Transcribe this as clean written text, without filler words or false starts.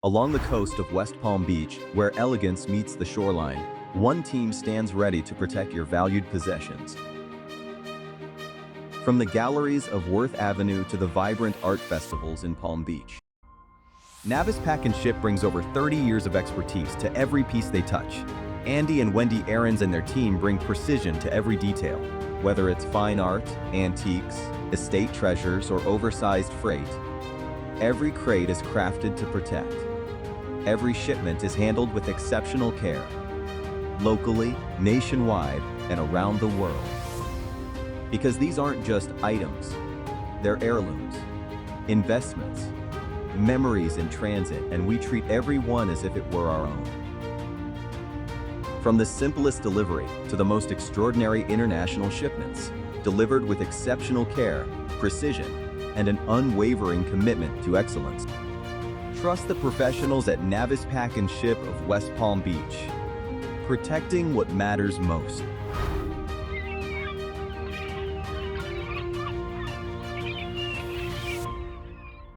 Along the coast of West Palm Beach, where elegance meets the shoreline, one team stands ready to protect your valued possessions. From the galleries of Worth Avenue to the vibrant art festivals in Palm Beach, Navis Pack and Ship brings over 30 years of expertise to every piece they touch. Andy and Wendy Aarons and their team bring precision to every detail. Whether it's fine art, antiques, estate treasures, or oversized freight, every crate is crafted to protect. Every shipment is handled with exceptional care, locally, nationwide, and around the world. Because these aren't just items, they're heirlooms, investments, memories in transit, and we treat every one as if it were our own. From the simplest delivery to the most extraordinary international shipments, delivered with exceptional care, precision, and an unwavering commitment to excellence. Trust the professionals at Navis Pack and Ship of West Palm Beach, protecting what matters most.